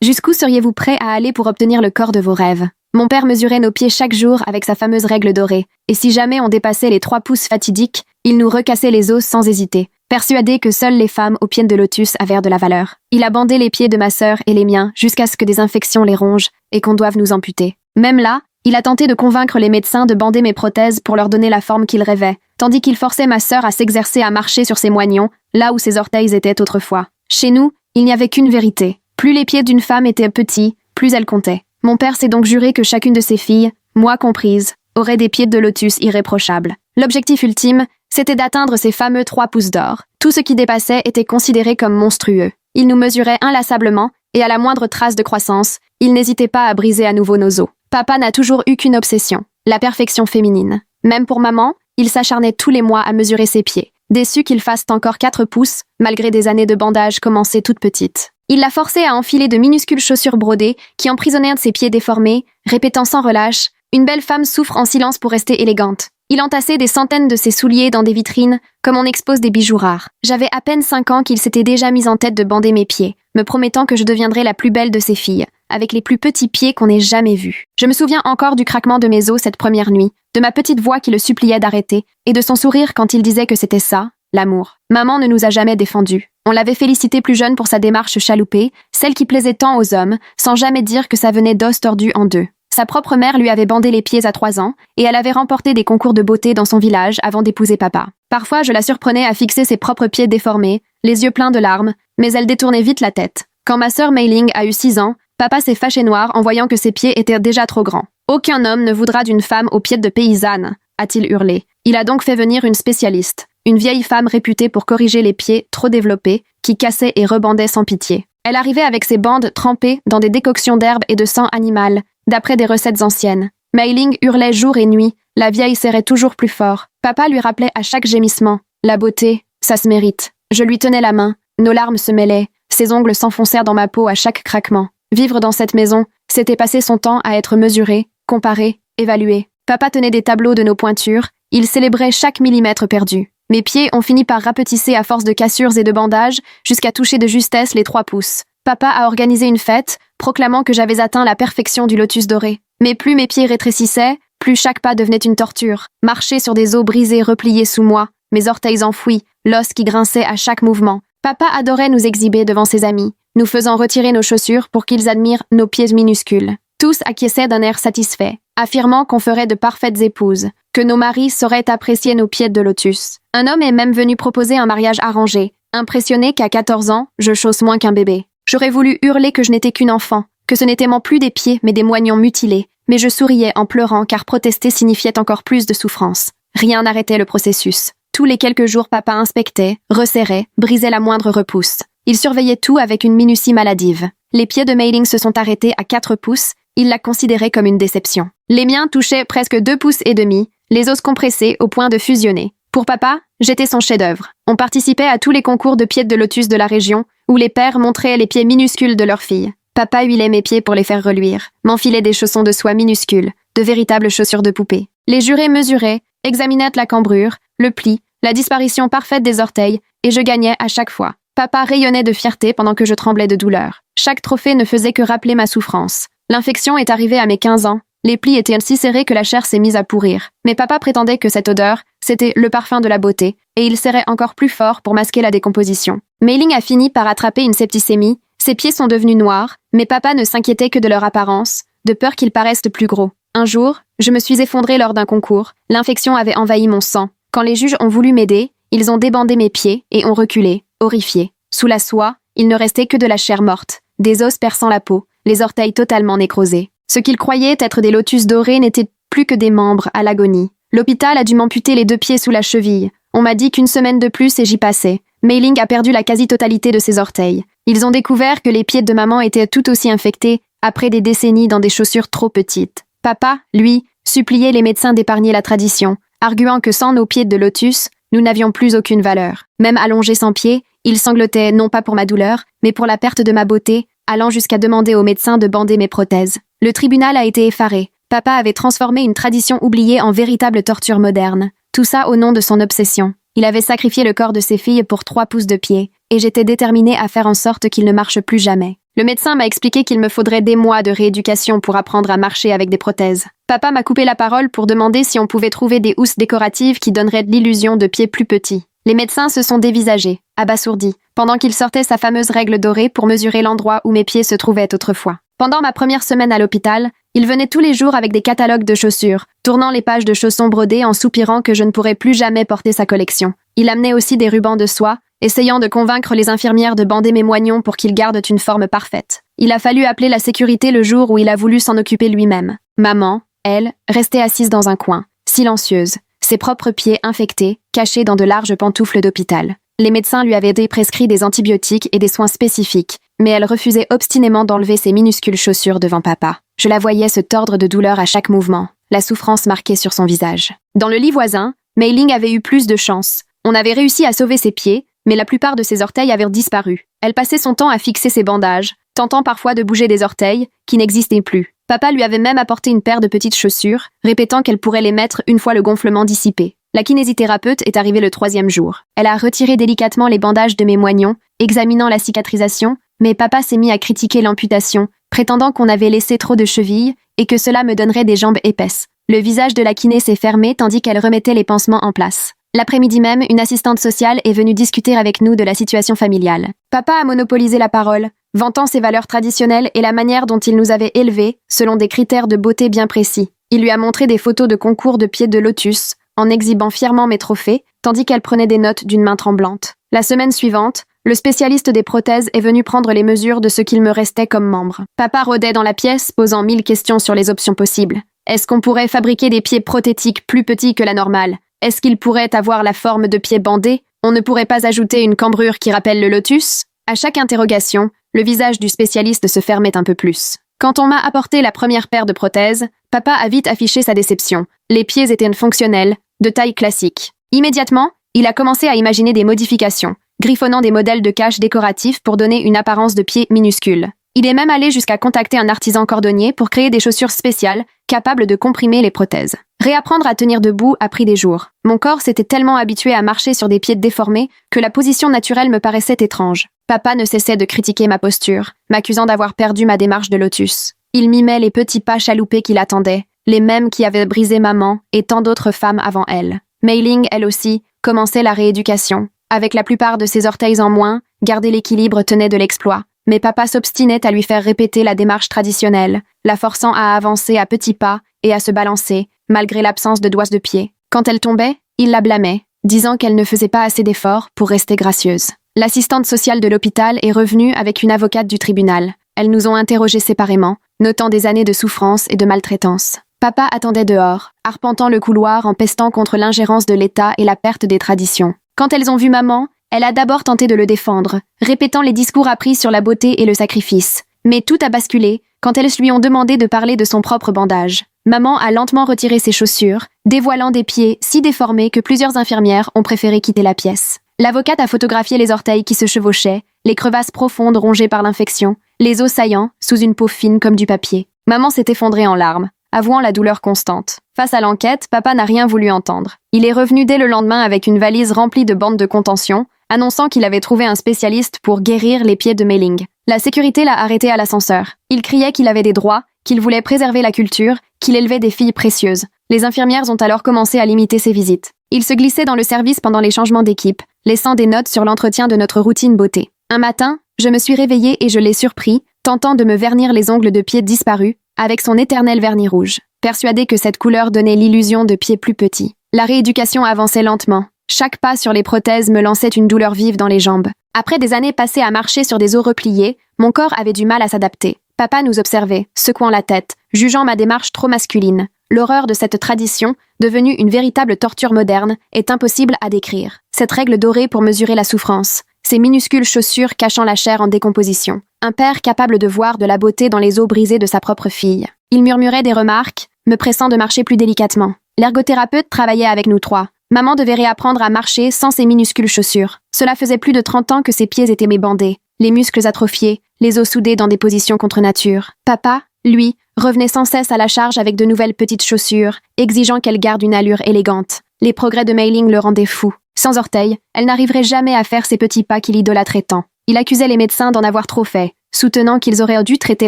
Jusqu'où seriez-vous prêt à aller pour obtenir le corps de vos rêves? Mon père mesurait nos pieds chaque jour avec sa fameuse règle dorée, et si jamais on dépassait les 3 pouces fatidiques, il nous recassait les os sans hésiter, persuadé que seules les femmes aux pieds de lotus avaient de la valeur. Il a bandé les pieds de ma sœur et les miens jusqu'à ce que des infections les rongent et qu'on doive nous amputer. Même là, il a tenté de convaincre les médecins de bander mes prothèses pour leur donner la forme qu'ils rêvaient, tandis qu'il forçait ma sœur à s'exercer à marcher sur ses moignons, là où ses orteils étaient autrefois. Chez nous, il n'y avait qu'une vérité. Plus les pieds d'une femme étaient petits, plus elle comptait. Mon père s'est donc juré que chacune de ses filles, moi comprise, aurait des pieds de lotus irréprochables. L'objectif ultime, c'était d'atteindre ces fameux 3 pouces d'or. Tout ce qui dépassait était considéré comme monstrueux. Il nous mesurait inlassablement, et à la moindre trace de croissance, il n'hésitait pas à briser à nouveau nos os. Papa n'a toujours eu qu'une obsession, la perfection féminine. Même pour maman, il s'acharnait tous les mois à mesurer ses pieds, déçu qu'ils fassent encore 4 pouces, malgré des années de bandage commencées toutes petites. Il l'a forcée à enfiler de minuscules chaussures brodées qui emprisonnèrent ses pieds déformés, répétant sans relâche « Une belle femme souffre en silence pour rester élégante ». Il entassait des centaines de ses souliers dans des vitrines, comme on expose des bijoux rares. J'avais à peine 5 ans qu'il s'était déjà mis en tête de bander mes pieds, me promettant que je deviendrais la plus belle de ses filles, avec les plus petits pieds qu'on ait jamais vus. Je me souviens encore du craquement de mes os cette première nuit, de ma petite voix qui le suppliait d'arrêter, et de son sourire quand il disait que c'était ça, l'amour. Maman ne nous a jamais défendus. On l'avait félicité plus jeune pour sa démarche chaloupée, celle qui plaisait tant aux hommes, sans jamais dire que ça venait d'os tordus en deux. Sa propre mère lui avait bandé les pieds à 3 ans, et elle avait remporté des concours de beauté dans son village avant d'épouser papa. Parfois, je la surprenais à fixer ses propres pieds déformés, les yeux pleins de larmes, mais elle détournait vite la tête. Quand ma sœur Mei Ling a eu 6 ans, papa s'est fâché noir en voyant que ses pieds étaient déjà trop grands. « Aucun homme ne voudra d'une femme aux pieds de paysanne », a-t-il hurlé. Il a donc fait venir une spécialiste, une vieille femme réputée pour corriger les pieds trop développés, qui cassaient et rebandaient sans pitié. Elle arrivait avec ses bandes trempées dans des décoctions d'herbes et de sang animal, d'après des recettes anciennes. Mei Ling hurlait jour et nuit, la vieille serrait toujours plus fort. Papa lui rappelait à chaque gémissement « La beauté, ça se mérite ». Je lui tenais la main, nos larmes se mêlaient, ses ongles s'enfoncèrent dans ma peau à chaque craquement. Vivre dans cette maison, c'était passer son temps à être mesuré, comparé, évalué. Papa tenait des tableaux de nos pointures, il célébrait chaque millimètre perdu. Mes pieds ont fini par rapetisser à force de cassures et de bandages, jusqu'à toucher de justesse les 3 pouces. Papa a organisé une fête, proclamant que j'avais atteint la perfection du lotus doré. Mais plus mes pieds rétrécissaient, plus chaque pas devenait une torture. Marcher sur des os brisés repliés sous moi, mes orteils enfouis, l'os qui grinçait à chaque mouvement. Papa adorait nous exhiber devant ses amis, nous faisant retirer nos chaussures pour qu'ils admirent nos pieds minuscules. Tous acquiesçaient d'un air satisfait, affirmant qu'on ferait de parfaites épouses, que nos maris sauraient apprécier nos pieds de lotus. Un homme est même venu proposer un mariage arrangé, impressionné qu'à 14 ans, je chausse moins qu'un bébé. J'aurais voulu hurler que je n'étais qu'une enfant, que ce n'étaient plus des pieds mais des moignons mutilés, mais je souriais en pleurant car protester signifiait encore plus de souffrance. Rien n'arrêtait le processus. Tous les quelques jours, papa inspectait, resserrait, brisait la moindre repousse. Il surveillait tout avec une minutie maladive. Les pieds de Mei Ling se sont arrêtés à 4 pouces, il l'a considéré comme une déception. Les miens touchaient presque 2 pouces et demi, les os compressés au point de fusionner. Pour papa, j'étais son chef-d'œuvre. On participait à tous les concours de pieds de lotus de la région, où les pères montraient les pieds minuscules de leurs filles. Papa huilait mes pieds pour les faire reluire, m'enfilait des chaussons de soie minuscules, de véritables chaussures de poupée. Les jurés mesuraient, examinaient la cambrure, le pli, la disparition parfaite des orteils, et je gagnais à chaque fois. Papa rayonnait de fierté pendant que je tremblais de douleur. Chaque trophée ne faisait que rappeler ma souffrance. L'infection est arrivée à mes 15 ans. Les plis étaient si serrés que la chair s'est mise à pourrir. Mais papa prétendait que cette odeur, c'était le parfum de la beauté, et il serrait encore plus fort pour masquer la décomposition. Mei Ling a fini par attraper une septicémie, ses pieds sont devenus noirs, mais papa ne s'inquiétait que de leur apparence, de peur qu'ils paraissent plus gros. Un jour, je me suis effondrée lors d'un concours, l'infection avait envahi mon sang. Quand les juges ont voulu m'aider, ils ont débandé mes pieds et ont reculé, horrifiés. Sous la soie, il ne restait que de la chair morte, des os perçant la peau, les orteils totalement nécrosés. Ce qu'ils croyaient être des lotus dorés n'étaient plus que des membres à l'agonie. L'hôpital a dû m'amputer les 2 pieds sous la cheville. On m'a dit qu'une semaine de plus et j'y passais. Mei Ling a perdu la quasi-totalité de ses orteils. Ils ont découvert que les pieds de maman étaient tout aussi infectés après des décennies dans des chaussures trop petites. Papa, lui, suppliait les médecins d'épargner la tradition, arguant que sans nos pieds de lotus, nous n'avions plus aucune valeur. Même allongé sans pieds, il sanglotait non pas pour ma douleur, mais pour la perte de ma beauté, allant jusqu'à demander aux médecins de bander mes prothèses. Le tribunal a été effaré. Papa avait transformé une tradition oubliée en véritable torture moderne. Tout ça au nom de son obsession. Il avait sacrifié le corps de ses filles pour 3 pouces de pied, et j'étais déterminée à faire en sorte qu'il ne marche plus jamais. Le médecin m'a expliqué qu'il me faudrait des mois de rééducation pour apprendre à marcher avec des prothèses. Papa m'a coupé la parole pour demander si on pouvait trouver des housses décoratives qui donneraient l'illusion de pieds plus petits. Les médecins se sont dévisagés, abasourdis, pendant qu'il sortait sa fameuse règle dorée pour mesurer l'endroit où mes pieds se trouvaient autrefois. Pendant ma première semaine à l'hôpital, il venait tous les jours avec des catalogues de chaussures, tournant les pages de chaussons brodés en soupirant que je ne pourrais plus jamais porter sa collection. Il amenait aussi des rubans de soie, essayant de convaincre les infirmières de bander mes moignons pour qu'ils gardent une forme parfaite. Il a fallu appeler la sécurité le jour où il a voulu s'en occuper lui-même. Maman, elle, restait assise dans un coin, silencieuse, ses propres pieds infectés, cachés dans de larges pantoufles d'hôpital. Les médecins lui avaient prescrit des antibiotiques et des soins spécifiques, mais elle refusait obstinément d'enlever ses minuscules chaussures devant papa. Je la voyais se tordre de douleur à chaque mouvement, la souffrance marquée sur son visage. Dans le lit voisin, Mei Ling avait eu plus de chance. On avait réussi à sauver ses pieds, mais la plupart de ses orteils avaient disparu. Elle passait son temps à fixer ses bandages, tentant parfois de bouger des orteils, qui n'existaient plus. Papa lui avait même apporté une paire de petites chaussures, répétant qu'elle pourrait les mettre une fois le gonflement dissipé. La kinésithérapeute est arrivée le 3e jour. Elle a retiré délicatement les bandages de mes moignons, examinant la cicatrisation, mais papa s'est mis à critiquer l'amputation, prétendant qu'on avait laissé trop de chevilles et que cela me donnerait des jambes épaisses. Le visage de la kiné s'est fermé tandis qu'elle remettait les pansements en place. L'après-midi même, une assistante sociale est venue discuter avec nous de la situation familiale. Papa a monopolisé la parole, vantant ses valeurs traditionnelles et la manière dont il nous avait élevés, selon des critères de beauté bien précis. Il lui a montré des photos de concours de pieds de lotus, en exhibant fièrement mes trophées, tandis qu'elle prenait des notes d'une main tremblante. La semaine suivante, le spécialiste des prothèses est venu prendre les mesures de ce qu'il me restait comme membre. Papa rôdait dans la pièce, posant 1000 questions sur les options possibles. Est-ce qu'on pourrait fabriquer des pieds prothétiques plus petits que la normale? Est-ce qu'ils pourraient avoir la forme de pieds bandés? On ne pourrait pas ajouter une cambrure qui rappelle le lotus? À chaque interrogation, le visage du spécialiste se fermait un peu plus. Quand on m'a apporté la première paire de prothèses, papa a vite affiché sa déception. Les pieds étaient fonctionnels, de taille classique. Immédiatement, il a commencé à imaginer des modifications, griffonnant des modèles de caches décoratifs pour donner une apparence de pieds minuscules. Il est même allé jusqu'à contacter un artisan cordonnier pour créer des chaussures spéciales, capables de comprimer les prothèses. Réapprendre à tenir debout a pris des jours. Mon corps s'était tellement habitué à marcher sur des pieds déformés que la position naturelle me paraissait étrange. Papa ne cessait de critiquer ma posture, m'accusant d'avoir perdu ma démarche de lotus. Il mimait les petits pas chaloupés qui l'attendaient, les mêmes qui avaient brisé maman et tant d'autres femmes avant elle. Mei Ling, elle aussi, commençait la rééducation. Avec la plupart de ses orteils en moins, garder l'équilibre tenait de l'exploit. Mais papa s'obstinait à lui faire répéter la démarche traditionnelle, la forçant à avancer à petits pas et à se balancer, malgré l'absence de doigts de pied. Quand elle tombait, il la blâmait, disant qu'elle ne faisait pas assez d'efforts pour rester gracieuse. L'assistante sociale de l'hôpital est revenue avec une avocate du tribunal. Elles nous ont interrogés séparément, notant des années de souffrance et de maltraitance. Papa attendait dehors, arpentant le couloir en pestant contre l'ingérence de l'État et la perte des traditions. Quand elles ont vu maman, elle a d'abord tenté de le défendre, répétant les discours appris sur la beauté et le sacrifice. Mais tout a basculé quand elles lui ont demandé de parler de son propre bandage. Maman a lentement retiré ses chaussures, dévoilant des pieds si déformés que plusieurs infirmières ont préféré quitter la pièce. L'avocate a photographié les orteils qui se chevauchaient, les crevasses profondes rongées par l'infection, les os saillants sous une peau fine comme du papier. Maman s'est effondrée en larmes, avouant la douleur constante. Face à l'enquête, papa n'a rien voulu entendre. Il est revenu dès le lendemain avec une valise remplie de bandes de contention, annonçant qu'il avait trouvé un spécialiste pour guérir les pieds de Mei Ling. La sécurité l'a arrêté à l'ascenseur. Il criait qu'il avait des droits, qu'il voulait préserver la culture, qu'il élevait des filles précieuses. Les infirmières ont alors commencé à limiter ses visites. Il se glissait dans le service pendant les changements d'équipe, laissant des notes sur l'entretien de notre routine beauté. Un matin, je me suis réveillée et je l'ai surpris, tentant de me vernir les ongles de pied disparus, avec son éternel vernis rouge, persuadé que cette couleur donnait l'illusion de pieds plus petits. La rééducation avançait lentement. Chaque pas sur les prothèses me lançait une douleur vive dans les jambes. Après des années passées à marcher sur des os repliés, mon corps avait du mal à s'adapter. Papa nous observait, secouant la tête, jugeant ma démarche trop masculine. L'horreur de cette tradition, devenue une véritable torture moderne, est impossible à décrire. Cette règle dorée pour mesurer la souffrance, ces minuscules chaussures cachant la chair en décomposition. Un père capable de voir de la beauté dans les os brisés de sa propre fille. Il murmurait des remarques, me pressant de marcher plus délicatement. L'ergothérapeute travaillait avec nous trois. Maman devait réapprendre à marcher sans ses minuscules chaussures. Cela faisait plus de 30 ans que ses pieds étaient bandés, les muscles atrophiés, les os soudés dans des positions contre nature. Papa, lui, revenait sans cesse à la charge avec de nouvelles petites chaussures, exigeant qu'elle garde une allure élégante. Les progrès de Mei Ling le rendaient fou. Sans orteils, elle n'arriverait jamais à faire ces petits pas qu'il idolâtrait tant. Il accusait les médecins d'en avoir trop fait, soutenant qu'ils auraient dû traiter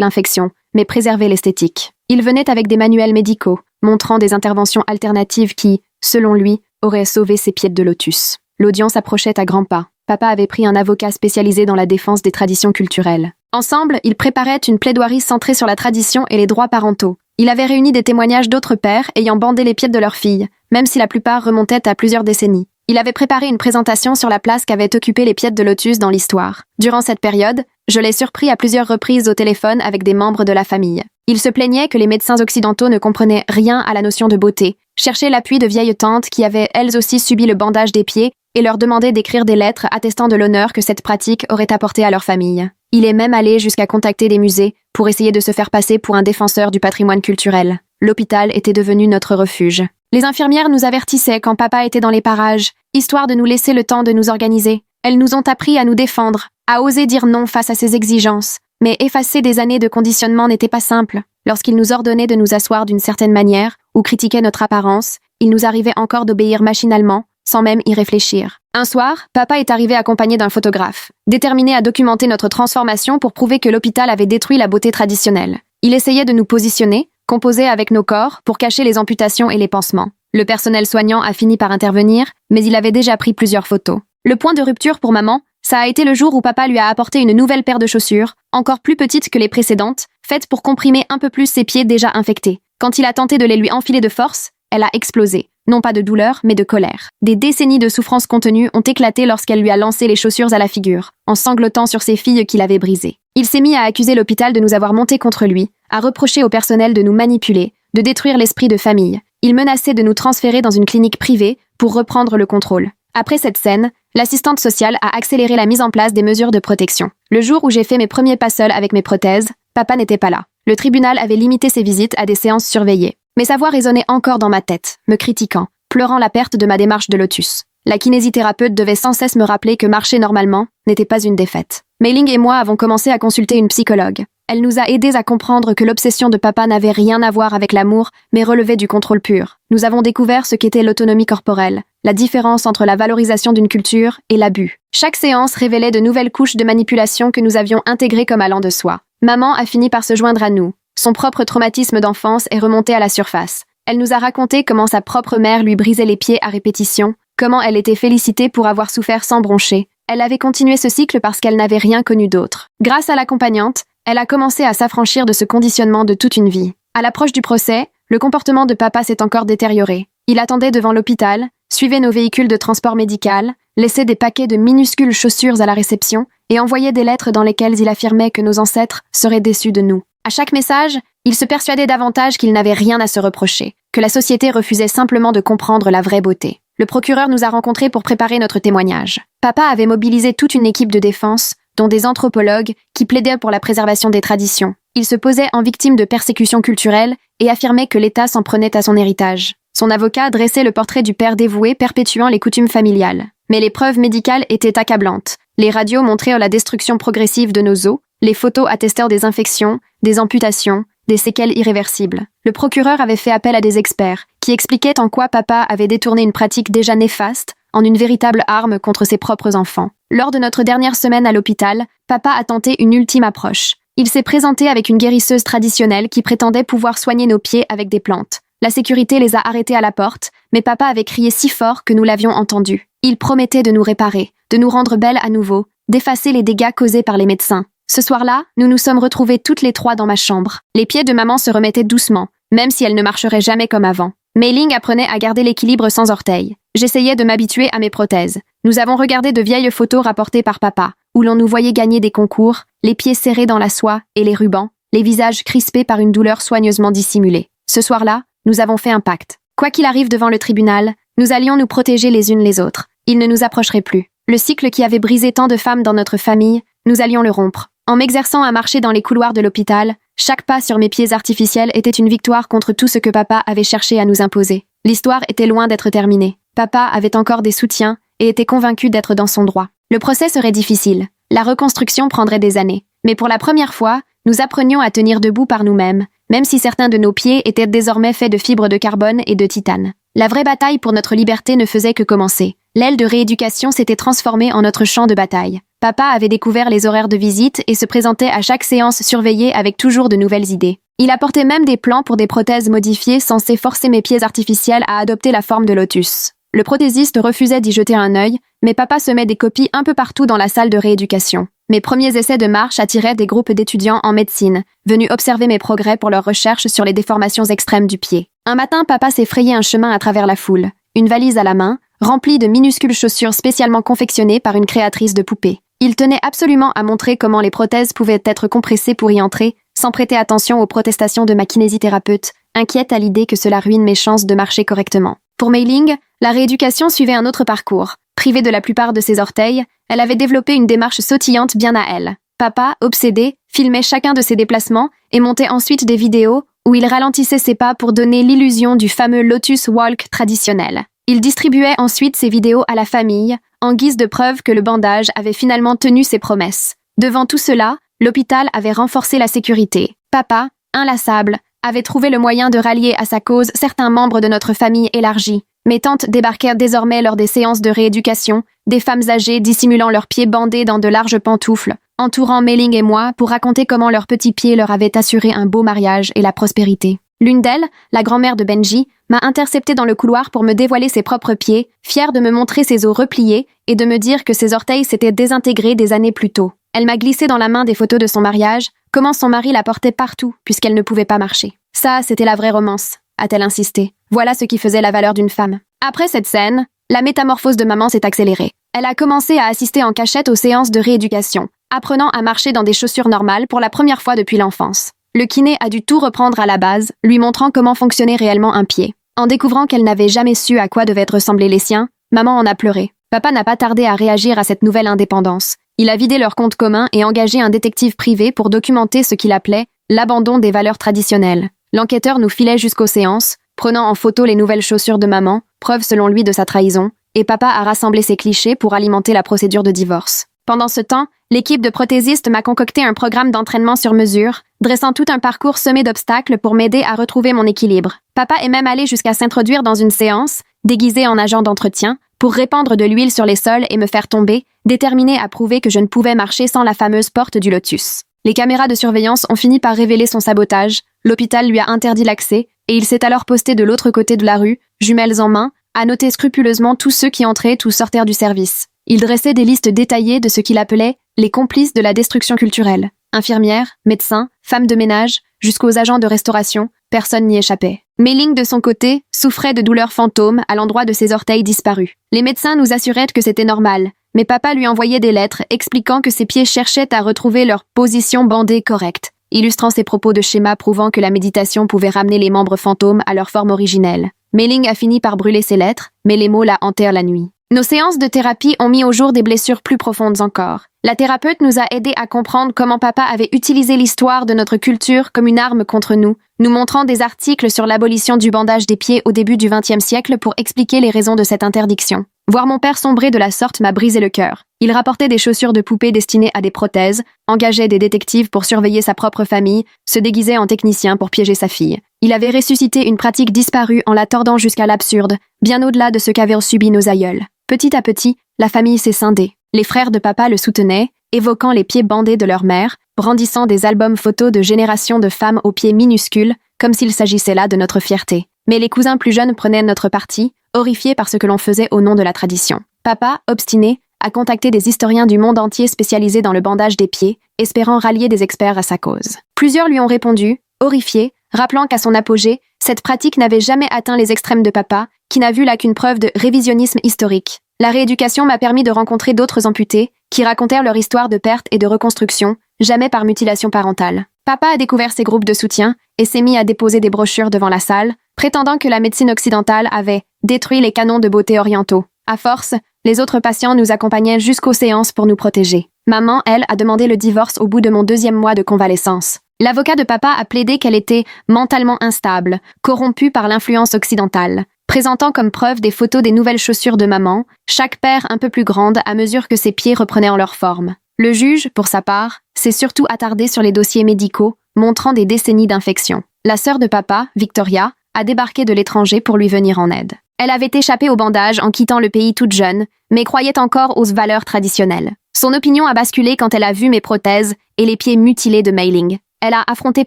l'infection, mais préserver l'esthétique. Il venait avec des manuels médicaux, montrant des interventions alternatives qui, selon lui, auraient sauvé ses pieds de lotus. L'audience approchait à grands pas. Papa avait pris un avocat spécialisé dans la défense des traditions culturelles. Ensemble, ils préparaient une plaidoirie centrée sur la tradition et les droits parentaux. Il avait réuni des témoignages d'autres pères ayant bandé les pieds de leurs filles, même si la plupart remontaient à plusieurs décennies. Il avait préparé une présentation sur la place qu'avaient occupé les pieds de lotus dans l'histoire. Durant cette période, je l'ai surpris à plusieurs reprises au téléphone avec des membres de la famille. Il se plaignait que les médecins occidentaux ne comprenaient rien à la notion de beauté, cherchaient l'appui de vieilles tantes qui avaient elles aussi subi le bandage des pieds et leur demandaient d'écrire des lettres attestant de l'honneur que cette pratique aurait apporté à leur famille. Il est même allé jusqu'à contacter des musées pour essayer de se faire passer pour un défenseur du patrimoine culturel. L'hôpital était devenu notre refuge. Les infirmières nous avertissaient quand papa était dans les parages, histoire de nous laisser le temps de nous organiser. Elles nous ont appris à nous défendre, à oser dire non face à ces exigences. Mais effacer des années de conditionnement n'était pas simple. Lorsqu'ils nous ordonnaient de nous asseoir d'une certaine manière ou critiquaient notre apparence, il nous arrivait encore d'obéir machinalement, sans même y réfléchir. Un soir, papa est arrivé accompagné d'un photographe, déterminé à documenter notre transformation pour prouver que l'hôpital avait détruit la beauté traditionnelle. Il essayait de nous positionner, composer avec nos corps pour cacher les amputations et les pansements. Le personnel soignant a fini par intervenir, mais il avait déjà pris plusieurs photos. Le point de rupture pour maman, ça a été le jour où papa lui a apporté une nouvelle paire de chaussures, encore plus petite que les précédentes, faite pour comprimer un peu plus ses pieds déjà infectés. Quand il a tenté de les lui enfiler de force, elle a explosé. Non pas de douleur, mais de colère. Des décennies de souffrances contenues ont éclaté lorsqu'elle lui a lancé les chaussures à la figure, en sanglotant sur ses filles qu'il avait brisées. Il s'est mis à accuser l'hôpital de nous avoir monté contre lui, à reprocher au personnel de nous manipuler, de détruire l'esprit de famille. Il menaçait de nous transférer dans une clinique privée pour reprendre le contrôle. Après cette scène, l'assistante sociale a accéléré la mise en place des mesures de protection. Le jour où j'ai fait mes premiers pas seuls avec mes prothèses, papa n'était pas là. Le tribunal avait limité ses visites à des séances surveillées. Mais sa voix résonnait encore dans ma tête, me critiquant, pleurant la perte de ma démarche de lotus. La kinésithérapeute devait sans cesse me rappeler que marcher normalement n'était pas une défaite. Mei-Ling et moi avons commencé à consulter une psychologue. Elle nous a aidés à comprendre que l'obsession de papa n'avait rien à voir avec l'amour, mais relevait du contrôle pur. Nous avons découvert ce qu'était l'autonomie corporelle, la différence entre la valorisation d'une culture et l'abus. Chaque séance révélait de nouvelles couches de manipulation que nous avions intégrées comme allant de soi. Maman a fini par se joindre à nous. Son propre traumatisme d'enfance est remonté à la surface. Elle nous a raconté comment sa propre mère lui brisait les pieds à répétition, comment elle était félicitée pour avoir souffert sans broncher. Elle avait continué ce cycle parce qu'elle n'avait rien connu d'autre. Grâce à l'accompagnante, elle a commencé à s'affranchir de ce conditionnement de toute une vie. À l'approche du procès, le comportement de papa s'est encore détérioré. Il attendait devant l'hôpital, suivait nos véhicules de transport médical, laissait des paquets de minuscules chaussures à la réception et envoyait des lettres dans lesquelles il affirmait que nos ancêtres seraient déçus de nous. À chaque message, il se persuadait davantage qu'il n'avait rien à se reprocher, que la société refusait simplement de comprendre la vraie beauté. Le procureur nous a rencontrés pour préparer notre témoignage. Papa avait mobilisé toute une équipe de défense, dont des anthropologues qui plaidaient pour la préservation des traditions. Il se posait en victime de persécutions culturelles et affirmait que l'État s'en prenait à son héritage. Son avocat dressait le portrait du père dévoué perpétuant les coutumes familiales. Mais les preuves médicales étaient accablantes. Les radios montraient la destruction progressive de nos os, les photos attestaient des infections, des amputations, des séquelles irréversibles. Le procureur avait fait appel à des experts, qui expliquaient en quoi papa avait détourné une pratique déjà néfaste en une véritable arme contre ses propres enfants. Lors de notre dernière semaine à l'hôpital, papa a tenté une ultime approche. Il s'est présenté avec une guérisseuse traditionnelle qui prétendait pouvoir soigner nos pieds avec des plantes. La sécurité les a arrêtés à la porte, mais papa avait crié si fort que nous l'avions entendu. Il promettait de nous réparer, de nous rendre belles à nouveau, d'effacer les dégâts causés par les médecins. Ce soir-là, nous nous sommes retrouvés toutes les trois dans ma chambre. Les pieds de maman se remettaient doucement, même si elle ne marcherait jamais comme avant. Mei-Ling apprenait à garder l'équilibre sans orteils. J'essayais de m'habituer à mes prothèses. Nous avons regardé de vieilles photos rapportées par papa, où l'on nous voyait gagner des concours, les pieds serrés dans la soie et les rubans, les visages crispés par une douleur soigneusement dissimulée. Ce soir-là, nous avons fait un pacte. Quoi qu'il arrive devant le tribunal, nous allions nous protéger les unes les autres. Ils ne nous approcheraient plus. Le cycle qui avait brisé tant de femmes dans notre famille, nous allions le rompre. En m'exerçant à marcher dans les couloirs de l'hôpital, chaque pas sur mes pieds artificiels était une victoire contre tout ce que papa avait cherché à nous imposer. L'histoire était loin d'être terminée. Papa avait encore des soutiens et était convaincu d'être dans son droit. Le procès serait difficile. La reconstruction prendrait des années. Mais pour la première fois, nous apprenions à tenir debout par nous-mêmes, même si certains de nos pieds étaient désormais faits de fibres de carbone et de titane. La vraie bataille pour notre liberté ne faisait que commencer. L'aile de rééducation s'était transformée en notre champ de bataille. Papa avait découvert les horaires de visite et se présentait à chaque séance surveillée avec toujours de nouvelles idées. Il apportait même des plans pour des prothèses modifiées censées forcer mes pieds artificiels à adopter la forme de lotus. Le prothésiste refusait d'y jeter un œil, mais papa semait des copies un peu partout dans la salle de rééducation. Mes premiers essais de marche attiraient des groupes d'étudiants en médecine, venus observer mes progrès pour leurs recherches sur les déformations extrêmes du pied. Un matin, papa s'est frayé un chemin à travers la foule, une valise à la main, remplie de minuscules chaussures spécialement confectionnées par une créatrice de poupées. Il tenait absolument à montrer comment les prothèses pouvaient être compressées pour y entrer, sans prêter attention aux protestations de ma kinésithérapeute, inquiète à l'idée que cela ruine mes chances de marcher correctement. Pour Mei Ling, la rééducation suivait un autre parcours. Privée de la plupart de ses orteils, elle avait développé une démarche sautillante bien à elle. Papa, obsédé, filmait chacun de ses déplacements et montait ensuite des vidéos où il ralentissait ses pas pour donner l'illusion du fameux Lotus Walk traditionnel. Il distribuait ensuite ces vidéos à la famille, en guise de preuve que le bandage avait finalement tenu ses promesses. Devant tout cela, l'hôpital avait renforcé la sécurité. Papa, inlassable, avait trouvé le moyen de rallier à sa cause certains membres de notre famille élargie. Mes tantes débarquèrent désormais lors des séances de rééducation, des femmes âgées dissimulant leurs pieds bandés dans de larges pantoufles, entourant Mei Ling et moi pour raconter comment leurs petits pieds leur avaient assuré un beau mariage et la prospérité. L'une d'elles, la grand-mère de Benji, m'a interceptée dans le couloir pour me dévoiler ses propres pieds, fière de me montrer ses os repliés et de me dire que ses orteils s'étaient désintégrés des années plus tôt. Elle m'a glissé dans la main des photos de son mariage, comment son mari la portait partout puisqu'elle ne pouvait pas marcher. Ça, c'était la vraie romance, a-t-elle insisté. Voilà ce qui faisait la valeur d'une femme. Après cette scène, la métamorphose de maman s'est accélérée. Elle a commencé à assister en cachette aux séances de rééducation, apprenant à marcher dans des chaussures normales pour la première fois depuis l'enfance. Le kiné a dû tout reprendre à la base, lui montrant comment fonctionnait réellement un pied. En découvrant qu'elle n'avait jamais su à quoi devaient ressembler les siens, maman en a pleuré. Papa n'a pas tardé à réagir à cette nouvelle indépendance. Il a vidé leur compte commun et engagé un détective privé pour documenter ce qu'il appelait l'abandon des valeurs traditionnelles. L'enquêteur nous filait jusqu'aux séances, prenant en photo les nouvelles chaussures de maman, preuve selon lui de sa trahison, et papa a rassemblé ses clichés pour alimenter la procédure de divorce. Pendant ce temps, l'équipe de prothésistes m'a concocté un programme d'entraînement sur mesure, dressant tout un parcours semé d'obstacles pour m'aider à retrouver mon équilibre. Papa est même allé jusqu'à s'introduire dans une séance, déguisé en agent d'entretien, pour répandre de l'huile sur les sols et me faire tomber, déterminé à prouver que je ne pouvais marcher sans la fameuse porte du lotus. Les caméras de surveillance ont fini par révéler son sabotage, l'hôpital lui a interdit l'accès, et il s'est alors posté de l'autre côté de la rue, jumelles en main, à noter scrupuleusement tous ceux qui entraient ou sortaient du service. Il dressait des listes détaillées de ce qu'il appelait les complices de la destruction culturelle. Infirmières, médecins, femmes de ménage, jusqu'aux agents de restauration, personne n'y échappait. Mei Ling, de son côté, souffrait de douleurs fantômes à l'endroit de ses orteils disparus. Les médecins nous assuraient que c'était normal, mais papa lui envoyait des lettres expliquant que ses pieds cherchaient à retrouver leur position bandée correcte, illustrant ses propos de schéma prouvant que la méditation pouvait ramener les membres fantômes à leur forme originelle. Mei Ling a fini par brûler ses lettres, mais les mots la hantèrent la nuit. Nos séances de thérapie ont mis au jour des blessures plus profondes encore. La thérapeute nous a aidés à comprendre comment papa avait utilisé l'histoire de notre culture comme une arme contre nous, nous montrant des articles sur l'abolition du bandage des pieds au début du XXe siècle pour expliquer les raisons de cette interdiction. Voir mon père sombrer de la sorte m'a brisé le cœur. Il rapportait des chaussures de poupée destinées à des prothèses, engageait des détectives pour surveiller sa propre famille, se déguisait en technicien pour piéger sa fille. Il avait ressuscité une pratique disparue en la tordant jusqu'à l'absurde, bien au-delà de ce qu'avaient subi nos aïeuls. Petit à petit, la famille s'est scindée. Les frères de papa le soutenaient, évoquant les pieds bandés de leur mère, brandissant des albums photos de générations de femmes aux pieds minuscules, comme s'il s'agissait là de notre fierté. Mais les cousins plus jeunes prenaient notre parti, horrifiés par ce que l'on faisait au nom de la tradition. Papa, obstiné, a contacté des historiens du monde entier spécialisés dans le bandage des pieds, espérant rallier des experts à sa cause. Plusieurs lui ont répondu, horrifiés, rappelant qu'à son apogée, cette pratique n'avait jamais atteint les extrêmes de papa, qui n'a vu là qu'une preuve de révisionnisme historique. La rééducation m'a permis de rencontrer d'autres amputés, qui racontèrent leur histoire de perte et de reconstruction, jamais par mutilation parentale. Papa a découvert ces groupes de soutien et s'est mis à déposer des brochures devant la salle, prétendant que la médecine occidentale avait détruit les canons de beauté orientaux. À force, les autres patients nous accompagnaient jusqu'aux séances pour nous protéger. Maman, elle, a demandé le divorce au bout de mon 2e mois de convalescence. L'avocat de papa a plaidé qu'elle était mentalement instable, corrompue par l'influence occidentale, présentant comme preuve des photos des nouvelles chaussures de maman, chaque paire un peu plus grande à mesure que ses pieds reprenaient en leur forme. Le juge, pour sa part, s'est surtout attardé sur les dossiers médicaux, montrant des décennies d'infection. La sœur de papa, Victoria, a débarqué de l'étranger pour lui venir en aide. Elle avait échappé au bandage en quittant le pays toute jeune, mais croyait encore aux valeurs traditionnelles. Son opinion a basculé quand elle a vu mes prothèses et les pieds mutilés de Mei Ling. Elle a affronté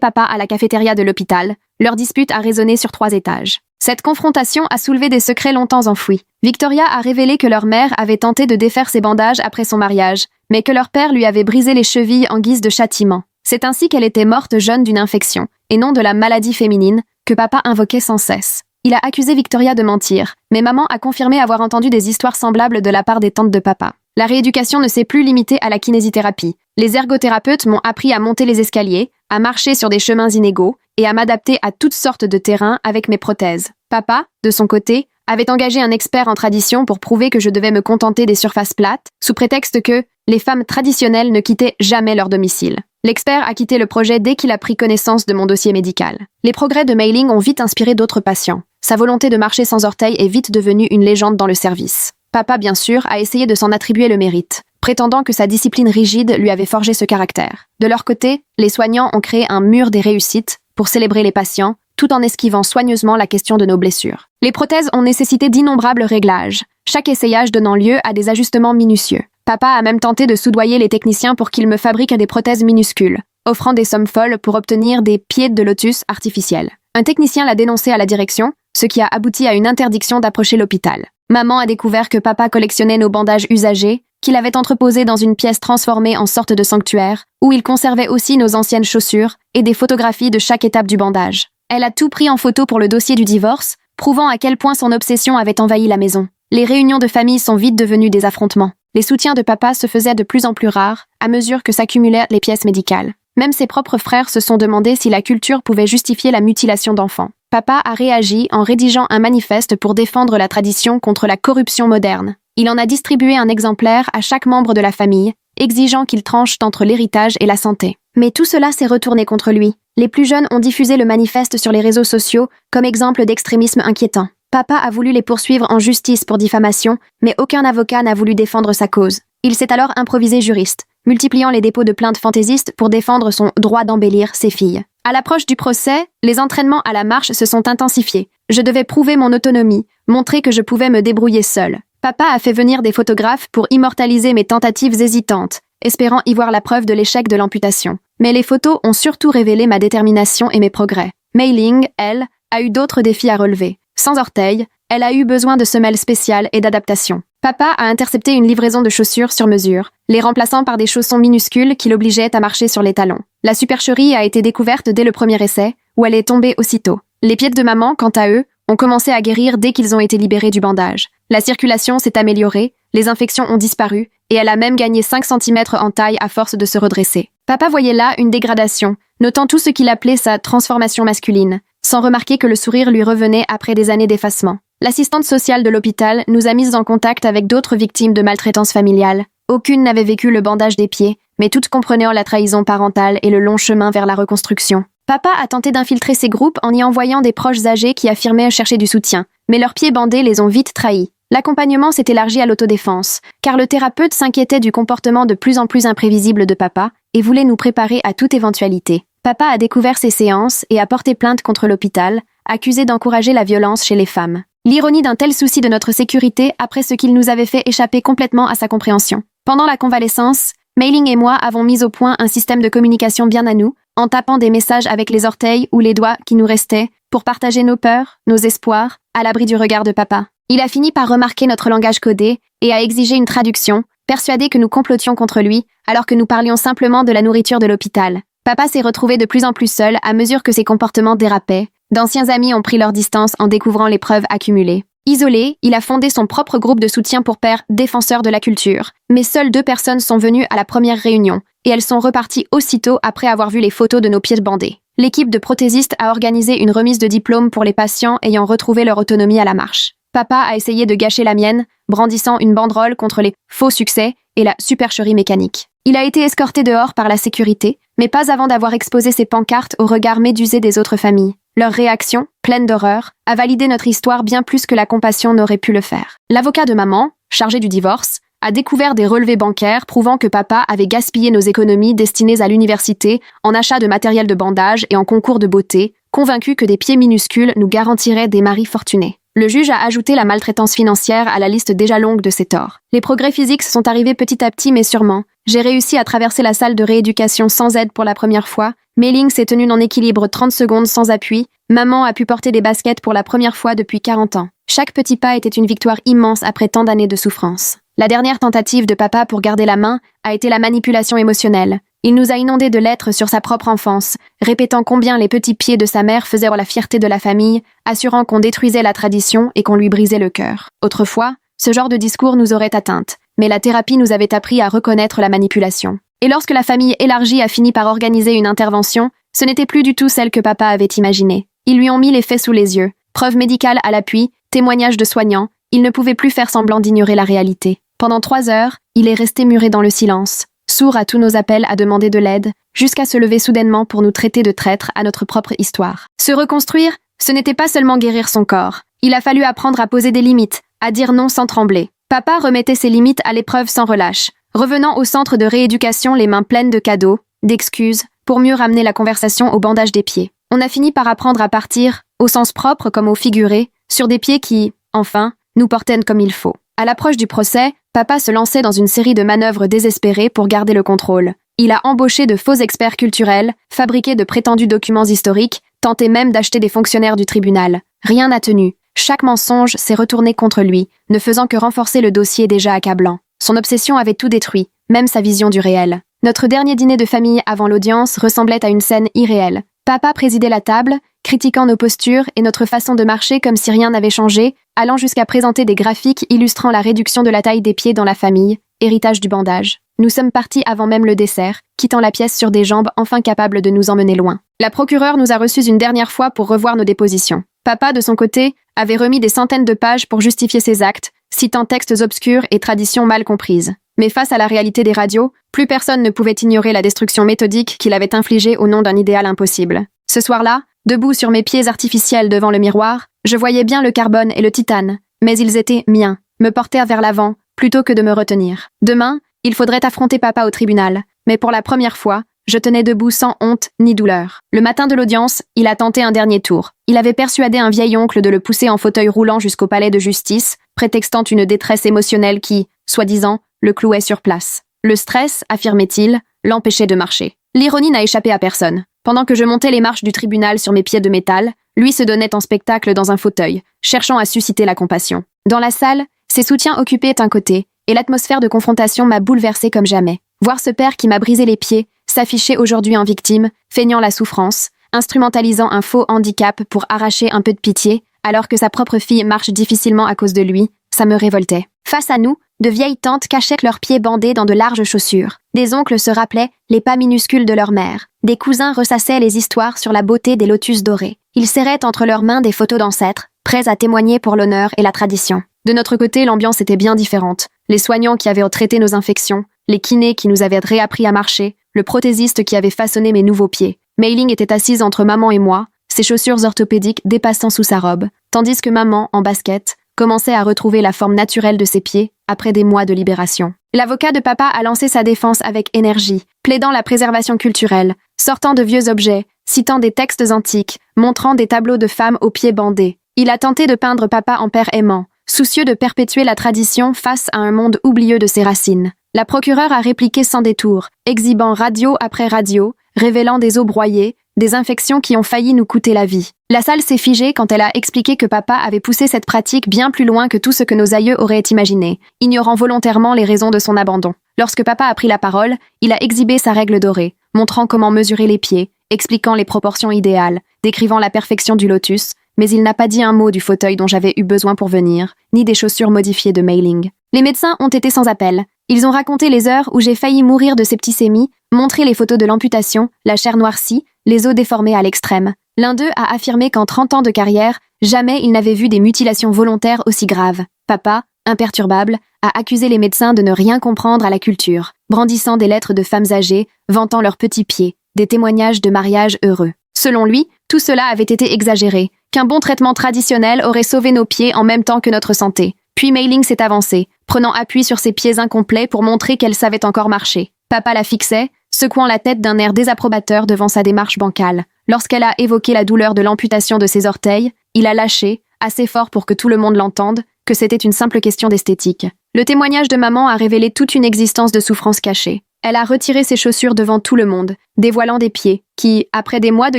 papa à la cafétéria de l'hôpital. Leur dispute a résonné sur 3 étages. Cette confrontation a soulevé des secrets longtemps enfouis. Victoria a révélé que leur mère avait tenté de défaire ses bandages après son mariage, mais que leur père lui avait brisé les chevilles en guise de châtiment. C'est ainsi qu'elle était morte jeune d'une infection, et non de la maladie féminine, que papa invoquait sans cesse. Il a accusé Victoria de mentir, mais maman a confirmé avoir entendu des histoires semblables de la part des tantes de papa. La rééducation ne s'est plus limitée à la kinésithérapie. Les ergothérapeutes m'ont appris à monter les escaliers, à marcher sur des chemins inégaux et à m'adapter à toutes sortes de terrains avec mes prothèses. Papa, de son côté, avait engagé un expert en tradition pour prouver que je devais me contenter des surfaces plates, sous prétexte que les femmes traditionnelles ne quittaient jamais leur domicile. L'expert a quitté le projet dès qu'il a pris connaissance de mon dossier médical. Les progrès de Mei Ling ont vite inspiré d'autres patients. Sa volonté de marcher sans orteils est vite devenue une légende dans le service. Papa, bien sûr, a essayé de s'en attribuer le mérite, prétendant que sa discipline rigide lui avait forgé ce caractère. De leur côté, les soignants ont créé un mur des réussites pour célébrer les patients, tout en esquivant soigneusement la question de nos blessures. Les prothèses ont nécessité d'innombrables réglages, chaque essayage donnant lieu à des ajustements minutieux. Papa a même tenté de soudoyer les techniciens pour qu'ils me fabriquent des prothèses minuscules, offrant des sommes folles pour obtenir des pieds de lotus artificiels. Un technicien l'a dénoncé à la direction, ce qui a abouti à une interdiction d'approcher l'hôpital. Maman a découvert que papa collectionnait nos bandages usagés, qu'il avait entreposés dans une pièce transformée en sorte de sanctuaire, où il conservait aussi nos anciennes chaussures et des photographies de chaque étape du bandage. Elle a tout pris en photo pour le dossier du divorce, prouvant à quel point son obsession avait envahi la maison. Les réunions de famille sont vite devenues des affrontements. Les soutiens de papa se faisaient de plus en plus rares à mesure que s'accumulaient les pièces médicales. Même ses propres frères se sont demandé si la culture pouvait justifier la mutilation d'enfants. Papa a réagi en rédigeant un manifeste pour défendre la tradition contre la corruption moderne. Il en a distribué un exemplaire à chaque membre de la famille, exigeant qu'il tranche entre l'héritage et la santé. Mais tout cela s'est retourné contre lui. Les plus jeunes ont diffusé le manifeste sur les réseaux sociaux comme exemple d'extrémisme inquiétant. Papa a voulu les poursuivre en justice pour diffamation, mais aucun avocat n'a voulu défendre sa cause. Il s'est alors improvisé juriste, multipliant les dépôts de plaintes fantaisistes pour défendre son droit d'embellir ses filles. À l'approche du procès, les entraînements à la marche se sont intensifiés. Je devais prouver mon autonomie, montrer que je pouvais me débrouiller seule. Papa a fait venir des photographes pour immortaliser mes tentatives hésitantes, espérant y voir la preuve de l'échec de l'amputation. Mais les photos ont surtout révélé ma détermination et mes progrès. Mei Ling, elle, a eu d'autres défis à relever. Sans orteils, elle a eu besoin de semelles spéciales et d'adaptation. Papa a intercepté une livraison de chaussures sur mesure, les remplaçant par des chaussons minuscules qui l'obligeaient à marcher sur les talons. La supercherie a été découverte dès le premier essai, où elle est tombée aussitôt. Les pieds de maman, quant à eux, ont commencé à guérir dès qu'ils ont été libérés du bandage. La circulation s'est améliorée, les infections ont disparu, et elle a même gagné 5 cm en taille à force de se redresser. Papa voyait là une dégradation, notant tout ce qu'il appelait sa transformation masculine, sans remarquer que le sourire lui revenait après des années d'effacement. L'assistante sociale de l'hôpital nous a mises en contact avec d'autres victimes de maltraitance familiale. Aucune n'avait vécu le bandage des pieds, mais toutes comprenaient la trahison parentale et le long chemin vers la reconstruction. Papa a tenté d'infiltrer ces groupes en y envoyant des proches âgés qui affirmaient chercher du soutien, mais leurs pieds bandés les ont vite trahis. L'accompagnement s'est élargi à l'autodéfense, car le thérapeute s'inquiétait du comportement de plus en plus imprévisible de papa et voulait nous préparer à toute éventualité. Papa a découvert ces séances et a porté plainte contre l'hôpital, accusé d'encourager la violence chez les femmes. L'ironie d'un tel souci de notre sécurité après ce qu'il nous avait fait échapper complètement à sa compréhension. Pendant la convalescence, Mei Ling et moi avons mis au point un système de communication bien à nous, en tapant des messages avec les orteils ou les doigts qui nous restaient, pour partager nos peurs, nos espoirs, à l'abri du regard de papa. Il a fini par remarquer notre langage codé et a exigé une traduction, persuadé que nous complotions contre lui, alors que nous parlions simplement de la nourriture de l'hôpital. Papa s'est retrouvé de plus en plus seul à mesure que ses comportements dérapaient. D'anciens amis ont pris leur distance en découvrant les preuves accumulées. Isolé, il a fondé son propre groupe de soutien pour pères défenseurs de la culture. Mais seules 2 personnes sont venues à la première réunion, et elles sont reparties aussitôt après avoir vu les photos de nos pieds bandés. L'équipe de prothésistes a organisé une remise de diplôme pour les patients ayant retrouvé leur autonomie à la marche. Papa a essayé de gâcher la mienne, brandissant une banderole contre les faux succès et la supercherie mécanique. Il a été escorté dehors par la sécurité, mais pas avant d'avoir exposé ses pancartes au regard médusé des autres familles. Leur réaction, pleine d'horreur, a validé notre histoire bien plus que la compassion n'aurait pu le faire. L'avocat de maman, chargé du divorce, a découvert des relevés bancaires prouvant que papa avait gaspillé nos économies destinées à l'université en achat de matériel de bandage et en concours de beauté, convaincu que des pieds minuscules nous garantiraient des maris fortunés. Le juge a ajouté la maltraitance financière à la liste déjà longue de ses torts. Les progrès physiques sont arrivés petit à petit mais sûrement. J'ai réussi à traverser la salle de rééducation sans aide pour la première fois. Mei-Ling s'est tenue en équilibre 30 secondes sans appui. Maman a pu porter des baskets pour la première fois depuis 40 ans. Chaque petit pas était une victoire immense après tant d'années de souffrance. La dernière tentative de papa pour garder la main a été la manipulation émotionnelle. Il nous a inondés de lettres sur sa propre enfance, répétant combien les petits pieds de sa mère faisaient la fierté de la famille, assurant qu'on détruisait la tradition et qu'on lui brisait le cœur. Autrefois, ce genre de discours nous aurait atteintes, mais la thérapie nous avait appris à reconnaître la manipulation. Et lorsque la famille élargie a fini par organiser une intervention, ce n'était plus du tout celle que papa avait imaginée. Ils lui ont mis les faits sous les yeux, preuves médicales à l'appui, témoignages de soignants, il ne pouvait plus faire semblant d'ignorer la réalité. Pendant 3 heures, il est resté muré dans le silence, sourd à tous nos appels à demander de l'aide, jusqu'à se lever soudainement pour nous traiter de traîtres à notre propre histoire. Se reconstruire, ce n'était pas seulement guérir son corps. Il a fallu apprendre à poser des limites, à dire non sans trembler. Papa remettait ses limites à l'épreuve sans relâche, revenant au centre de rééducation les mains pleines de cadeaux, d'excuses, pour mieux ramener la conversation au bandage des pieds. On a fini par apprendre à partir, au sens propre comme au figuré, sur des pieds qui, enfin, nous portaient comme il faut. À l'approche du procès, papa se lançait dans une série de manœuvres désespérées pour garder le contrôle. Il a embauché de faux experts culturels, fabriqué de prétendus documents historiques, tenté même d'acheter des fonctionnaires du tribunal. Rien n'a tenu. Chaque mensonge s'est retourné contre lui, ne faisant que renforcer le dossier déjà accablant. Son obsession avait tout détruit, même sa vision du réel. Notre dernier dîner de famille avant l'audience ressemblait à une scène irréelle. Papa présidait la table, critiquant nos postures et notre façon de marcher comme si rien n'avait changé, allant jusqu'à présenter des graphiques illustrant la réduction de la taille des pieds dans la famille, héritage du bandage. Nous sommes partis avant même le dessert, quittant la pièce sur des jambes enfin capables de nous emmener loin. La procureure nous a reçus une dernière fois pour revoir nos dépositions. Papa, de son côté, avait remis des centaines de pages pour justifier ses actes, citant textes obscurs et traditions mal comprises. Mais face à la réalité des radios, plus personne ne pouvait ignorer la destruction méthodique qu'il avait infligée au nom d'un idéal impossible. Ce soir-là, debout sur mes pieds artificiels devant le miroir, je voyais bien le carbone et le titane, mais ils étaient miens, me portèrent vers l'avant, plutôt que de me retenir. Demain, il faudrait affronter papa au tribunal, mais pour la première fois, je tenais debout sans honte ni douleur. Le matin de l'audience, il a tenté un dernier tour. Il avait persuadé un vieil oncle de le pousser en fauteuil roulant jusqu'au palais de justice, prétextant une détresse émotionnelle qui, soi-disant, le clouait sur place. Le stress, affirmait-il, l'empêchait de marcher. L'ironie n'a échappé à personne. Pendant que je montais les marches du tribunal sur mes pieds de métal, lui se donnait en spectacle dans un fauteuil, cherchant à susciter la compassion. Dans la salle, ses soutiens occupaient un côté, et l'atmosphère de confrontation m'a bouleversée comme jamais. Voir ce père qui m'a brisé les pieds s'afficher aujourd'hui en victime, feignant la souffrance, instrumentalisant un faux handicap pour arracher un peu de pitié, alors que sa propre fille marche difficilement à cause de lui, ça me révoltait. Face à nous, de vieilles tantes cachaient leurs pieds bandés dans de larges chaussures. Des oncles se rappelaient les pas minuscules de leur mère. Des cousins ressassaient les histoires sur la beauté des lotus dorés. Ils serraient entre leurs mains des photos d'ancêtres, prêts à témoigner pour l'honneur et la tradition. De notre côté, l'ambiance était bien différente. Les soignants qui avaient traité nos infections, les kinés qui nous avaient réappris à marcher, le prothésiste qui avait façonné mes nouveaux pieds. Mei-Ling était assise entre maman et moi, ses chaussures orthopédiques dépassant sous sa robe, tandis que maman, en basket, commençait à retrouver la forme naturelle de ses pieds après des mois de libération. L'avocat de papa a lancé sa défense avec énergie, plaidant la préservation culturelle, sortant de vieux objets, citant des textes antiques, montrant des tableaux de femmes aux pieds bandés. Il a tenté de peindre papa en père aimant, soucieux de perpétuer la tradition face à un monde oublieux de ses racines. La procureure a répliqué sans détour, exhibant radio après radio, révélant des os broyés, des infections qui ont failli nous coûter la vie. La salle s'est figée quand elle a expliqué que papa avait poussé cette pratique bien plus loin que tout ce que nos aïeux auraient imaginé, ignorant volontairement les raisons de son abandon. Lorsque papa a pris la parole, il a exhibé sa règle dorée, montrant comment mesurer les pieds, expliquant les proportions idéales, décrivant la perfection du lotus, mais il n'a pas dit un mot du fauteuil dont j'avais eu besoin pour venir, ni des chaussures modifiées de Mei-Ling. Les médecins ont été sans appel. Ils ont raconté les heures où j'ai failli mourir de septicémie, montré les photos de l'amputation, la chair noircie, les os déformés à l'extrême. L'un d'eux a affirmé qu'en 30 ans de carrière, jamais il n'avait vu des mutilations volontaires aussi graves. Papa, imperturbable, a accusé les médecins de ne rien comprendre à la culture, brandissant des lettres de femmes âgées, vantant leurs petits pieds, des témoignages de mariage heureux. Selon lui, tout cela avait été exagéré, qu'un bon traitement traditionnel aurait sauvé nos pieds en même temps que notre santé. Puis Mei-Ling s'est avancée, prenant appui sur ses pieds incomplets pour montrer qu'elle savait encore marcher. Papa la fixait, secouant la tête d'un air désapprobateur devant sa démarche bancale. Lorsqu'elle a évoqué la douleur de l'amputation de ses orteils, il a lâché, assez fort pour que tout le monde l'entende, que c'était une simple question d'esthétique. Le témoignage de maman a révélé toute une existence de souffrance cachée. Elle a retiré ses chaussures devant tout le monde, dévoilant des pieds qui, après des mois de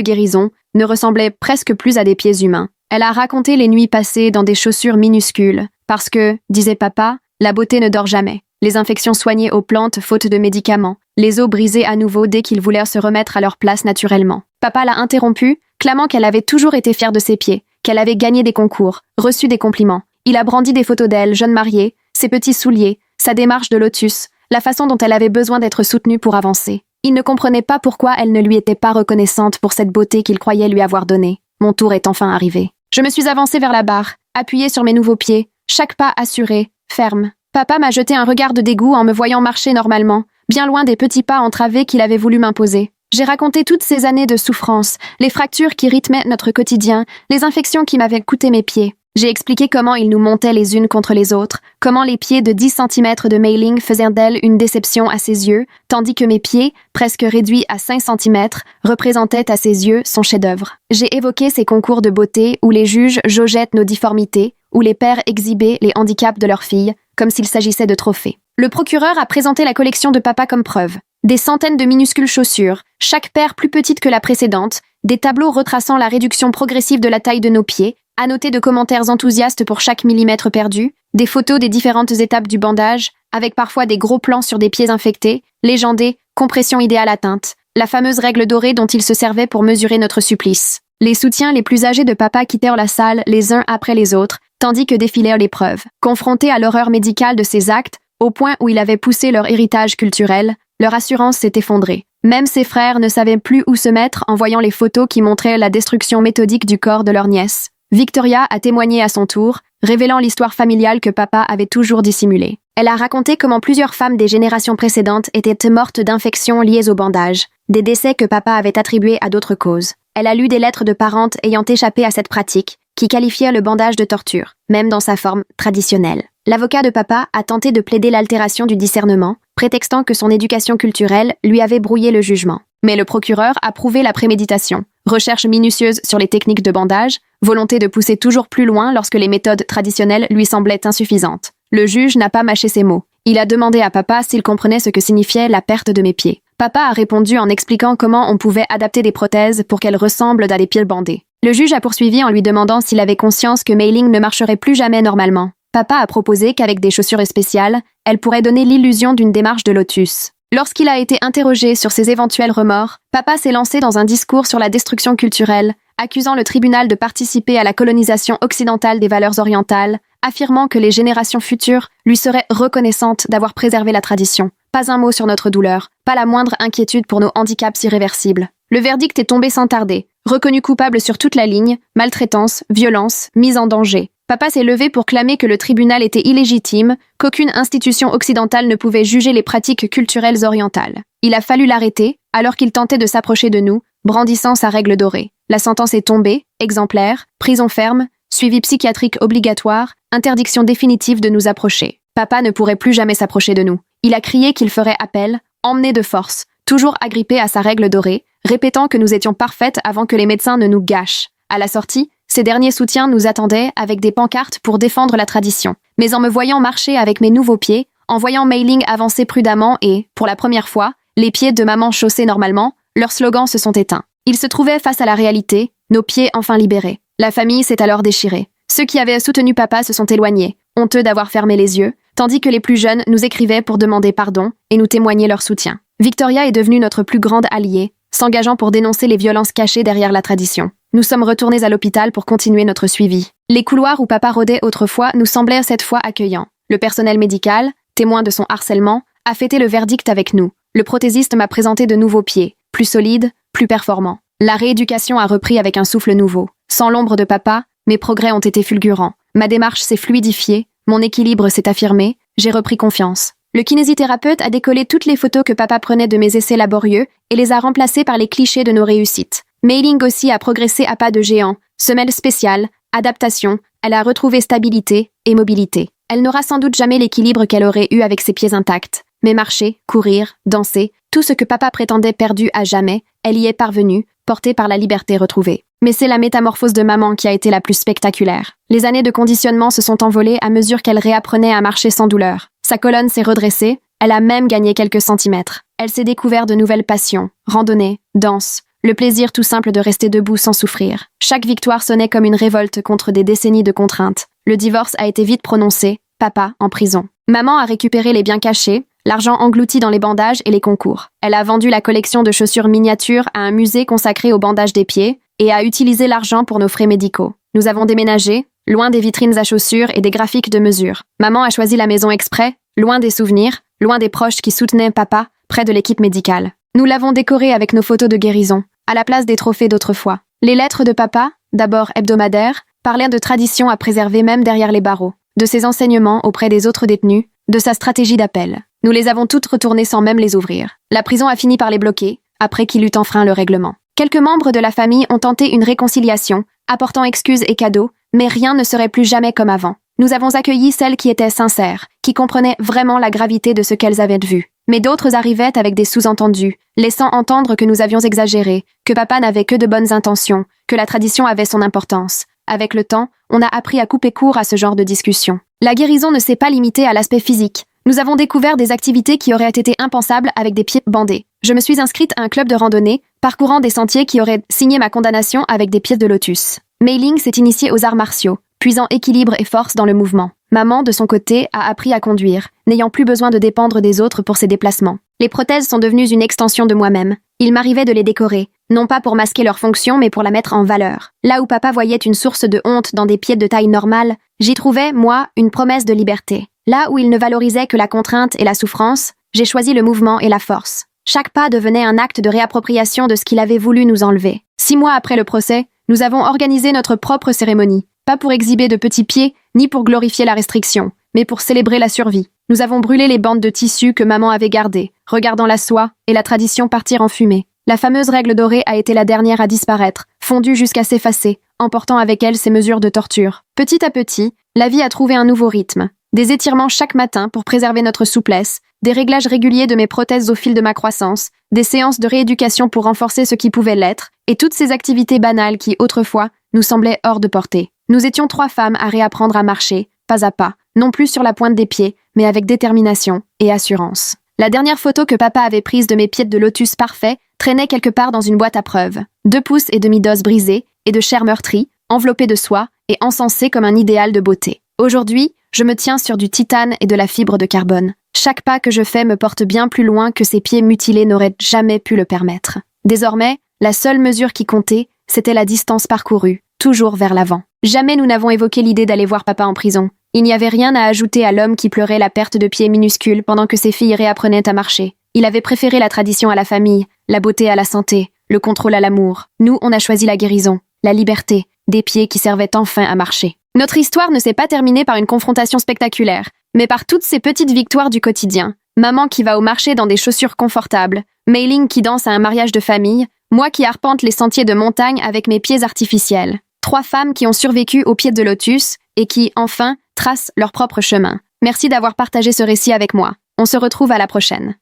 guérison, ne ressemblaient presque plus à des pieds humains. Elle a raconté les nuits passées dans des chaussures minuscules, parce que, disait papa, la beauté ne dort jamais. Les infections soignées aux plantes faute de médicaments, les os brisés à nouveau dès qu'ils voulèrent se remettre à leur place naturellement. Papa l'a interrompue, clamant qu'elle avait toujours été fière de ses pieds, qu'elle avait gagné des concours, reçu des compliments. Il a brandi des photos d'elle, jeune mariée, ses petits souliers, sa démarche de lotus, la façon dont elle avait besoin d'être soutenue pour avancer. Il ne comprenait pas pourquoi elle ne lui était pas reconnaissante pour cette beauté qu'il croyait lui avoir donnée. Mon tour est enfin arrivé. Je me suis avancée vers la barre, appuyée sur mes nouveaux pieds, chaque pas assuré, ferme. Papa m'a jeté un regard de dégoût en me voyant marcher normalement, bien loin des petits pas entravés qu'il avait voulu m'imposer. J'ai raconté toutes ces années de souffrance, les fractures qui rythmaient notre quotidien, les infections qui m'avaient coûté mes pieds. J'ai expliqué comment ils nous montaient les unes contre les autres, comment les pieds de 10 cm de Mei Ling faisaient d'elle une déception à ses yeux, tandis que mes pieds, presque réduits à 5 cm, représentaient à ses yeux son chef-d'œuvre. J'ai évoqué ces concours de beauté où les juges jaugeaient nos difformités, où les pères exhibaient les handicaps de leurs filles, comme s'il s'agissait de trophées. Le procureur a présenté la collection de papa comme preuve. Des centaines de minuscules chaussures, chaque paire plus petite que la précédente, des tableaux retraçant la réduction progressive de la taille de nos pieds, annotés de commentaires enthousiastes pour chaque millimètre perdu, des photos des différentes étapes du bandage, avec parfois des gros plans sur des pieds infectés, légendés, compression idéale atteinte, la fameuse règle dorée dont il se servait pour mesurer notre supplice. Les soutiens les plus âgés de papa quittèrent la salle les uns après les autres, tandis que défilèrent les preuves. Confrontés à l'horreur médicale de ces actes, au point où il avait poussé leur héritage culturel, leur assurance s'est effondrée. Même ses frères ne savaient plus où se mettre en voyant les photos qui montraient la destruction méthodique du corps de leur nièce. Victoria a témoigné à son tour, révélant l'histoire familiale que papa avait toujours dissimulée. Elle a raconté comment plusieurs femmes des générations précédentes étaient mortes d'infections liées au bandage, des décès que papa avait attribués à d'autres causes. Elle a lu des lettres de parentes ayant échappé à cette pratique, qui qualifiait le bandage de torture, même dans sa forme traditionnelle. L'avocat de papa a tenté de plaider l'altération du discernement, prétextant que son éducation culturelle lui avait brouillé le jugement. Mais le procureur a prouvé la préméditation, recherche minutieuse sur les techniques de bandage, volonté de pousser toujours plus loin lorsque les méthodes traditionnelles lui semblaient insuffisantes. Le juge n'a pas mâché ses mots. Il a demandé à papa s'il comprenait ce que signifiait la perte de mes pieds. Papa a répondu en expliquant comment on pouvait adapter des prothèses pour qu'elles ressemblent à des pieds bandés. Le juge a poursuivi en lui demandant s'il avait conscience que Mei Ling ne marcherait plus jamais normalement. Papa a proposé qu'avec des chaussures spéciales, elle pourrait donner l'illusion d'une démarche de lotus. Lorsqu'il a été interrogé sur ses éventuels remords, papa s'est lancé dans un discours sur la destruction culturelle, accusant le tribunal de participer à la colonisation occidentale des valeurs orientales, affirmant que les générations futures lui seraient reconnaissantes d'avoir préservé la tradition. Pas un mot sur notre douleur, pas la moindre inquiétude pour nos handicaps irréversibles. Le verdict est tombé sans tarder. Reconnu coupable sur toute la ligne, maltraitance, violence, mise en danger. Papa s'est levé pour clamer que le tribunal était illégitime, qu'aucune institution occidentale ne pouvait juger les pratiques culturelles orientales. Il a fallu l'arrêter, alors qu'il tentait de s'approcher de nous, brandissant sa règle dorée. La sentence est tombée, exemplaire, prison ferme, suivi psychiatrique obligatoire, interdiction définitive de nous approcher. Papa ne pourrait plus jamais s'approcher de nous. Il a crié qu'il ferait appel, emmené de force, toujours agrippé à sa règle dorée, répétant que nous étions parfaites avant que les médecins ne nous gâchent. À la sortie, ces derniers soutiens nous attendaient avec des pancartes pour défendre la tradition. Mais en me voyant marcher avec mes nouveaux pieds, en voyant Mei Ling avancer prudemment et, pour la première fois, les pieds de maman chaussés normalement, leurs slogans se sont éteints. Ils se trouvaient face à la réalité, nos pieds enfin libérés. La famille s'est alors déchirée. Ceux qui avaient soutenu papa se sont éloignés, honteux d'avoir fermé les yeux, tandis que les plus jeunes nous écrivaient pour demander pardon et nous témoigner leur soutien. Victoria est devenue notre plus grande alliée, s'engageant pour dénoncer les violences cachées derrière la tradition. Nous sommes retournés à l'hôpital pour continuer notre suivi. Les couloirs où papa rôdait autrefois nous semblaient cette fois accueillants. Le personnel médical, témoin de son harcèlement, a fêté le verdict avec nous. Le prothésiste m'a présenté de nouveaux pieds, plus solides, plus performants. La rééducation a repris avec un souffle nouveau. Sans l'ombre de papa, mes progrès ont été fulgurants. Ma démarche s'est fluidifiée, mon équilibre s'est affirmé, j'ai repris confiance. Le kinésithérapeute a décollé toutes les photos que papa prenait de mes essais laborieux et les a remplacées par les clichés de nos réussites. Mei Ling aussi a progressé à pas de géant. Semelle spéciale, adaptation, elle a retrouvé stabilité et mobilité. Elle n'aura sans doute jamais l'équilibre qu'elle aurait eu avec ses pieds intacts. Mais marcher, courir, danser, tout ce que papa prétendait perdu à jamais, elle y est parvenue, portée par la liberté retrouvée. Mais c'est la métamorphose de maman qui a été la plus spectaculaire. Les années de conditionnement se sont envolées à mesure qu'elle réapprenait à marcher sans douleur. Sa colonne s'est redressée, elle a même gagné quelques centimètres. Elle s'est découvert de nouvelles passions, randonnée, danse, le plaisir tout simple de rester debout sans souffrir. Chaque victoire sonnait comme une révolte contre des décennies de contraintes. Le divorce a été vite prononcé, papa en prison. Maman a récupéré les biens cachés, l'argent englouti dans les bandages et les concours. Elle a vendu la collection de chaussures miniatures à un musée consacré au bandage des pieds et a utilisé l'argent pour nos frais médicaux. Nous avons déménagé, loin des vitrines à chaussures et des graphiques de mesure. Maman a choisi la maison exprès, loin des souvenirs, loin des proches qui soutenaient papa, près de l'équipe médicale. Nous l'avons décorée avec nos photos de guérison, à la place des trophées d'autrefois. Les lettres de papa, d'abord hebdomadaires, parlaient de traditions à préserver même derrière les barreaux, de ses enseignements auprès des autres détenus, de sa stratégie d'appel. Nous les avons toutes retournées sans même les ouvrir. La prison a fini par les bloquer, après qu'il eut enfreint le règlement. Quelques membres de la famille ont tenté une réconciliation, apportant excuses et cadeaux, mais rien ne serait plus jamais comme avant. Nous avons accueilli celles qui étaient sincères, qui comprenaient vraiment la gravité de ce qu'elles avaient vu. Mais d'autres arrivaient avec des sous-entendus, laissant entendre que nous avions exagéré, que papa n'avait que de bonnes intentions, que la tradition avait son importance. Avec le temps, on a appris à couper court à ce genre de discussion. La guérison ne s'est pas limitée à l'aspect physique. Nous avons découvert des activités qui auraient été impensables avec des pieds bandés. Je me suis inscrite à un club de randonnée, parcourant des sentiers qui auraient signé ma condamnation avec des pieds de lotus. Mei Ling s'est initiée aux arts martiaux, puisant équilibre et force dans le mouvement. Maman, de son côté, a appris à conduire, n'ayant plus besoin de dépendre des autres pour ses déplacements. Les prothèses sont devenues une extension de moi-même. Il m'arrivait de les décorer, non pas pour masquer leur fonction, mais pour la mettre en valeur. Là où papa voyait une source de honte dans des pieds de taille normale, j'y trouvais, moi, une promesse de liberté. Là où il ne valorisait que la contrainte et la souffrance, j'ai choisi le mouvement et la force. Chaque pas devenait un acte de réappropriation de ce qu'il avait voulu nous enlever. 6 mois après le procès, nous avons organisé notre propre cérémonie. Pas pour exhiber de petits pieds, ni pour glorifier la restriction, mais pour célébrer la survie. Nous avons brûlé les bandes de tissu que maman avait gardées, regardant la soie et la tradition partir en fumée. La fameuse règle dorée a été la dernière à disparaître, fondue jusqu'à s'effacer, emportant avec elle ses mesures de torture. Petit à petit, la vie a trouvé un nouveau rythme. Des étirements chaque matin pour préserver notre souplesse, des réglages réguliers de mes prothèses au fil de ma croissance, des séances de rééducation pour renforcer ce qui pouvait l'être, et toutes ces activités banales qui, autrefois, nous semblaient hors de portée. Nous étions 3 femmes à réapprendre à marcher, pas à pas, non plus sur la pointe des pieds, mais avec détermination et assurance. La dernière photo que papa avait prise de mes pieds de lotus parfaits traînait quelque part dans une boîte à preuves. 2 pouces et demi d'os brisés et de chair meurtrie, enveloppée de soie et encensée comme un idéal de beauté. Aujourd'hui, je me tiens sur du titane et de la fibre de carbone. Chaque pas que je fais me porte bien plus loin que ces pieds mutilés n'auraient jamais pu le permettre. Désormais, la seule mesure qui comptait, c'était la distance parcourue, toujours vers l'avant. Jamais nous n'avons évoqué l'idée d'aller voir papa en prison. Il n'y avait rien à ajouter à l'homme qui pleurait la perte de pieds minuscules pendant que ses filles réapprenaient à marcher. Il avait préféré la tradition à la famille, la beauté à la santé, le contrôle à l'amour. Nous, on a choisi la guérison, la liberté, des pieds qui servaient enfin à marcher. Notre histoire ne s'est pas terminée par une confrontation spectaculaire, mais par toutes ces petites victoires du quotidien. Maman qui va au marché dans des chaussures confortables, Mei Ling qui danse à un mariage de famille, moi qui arpente les sentiers de montagne avec mes pieds artificiels. 3 femmes qui ont survécu aux pieds de lotus et qui, enfin, tracent leur propre chemin. Merci d'avoir partagé ce récit avec moi. On se retrouve à la prochaine.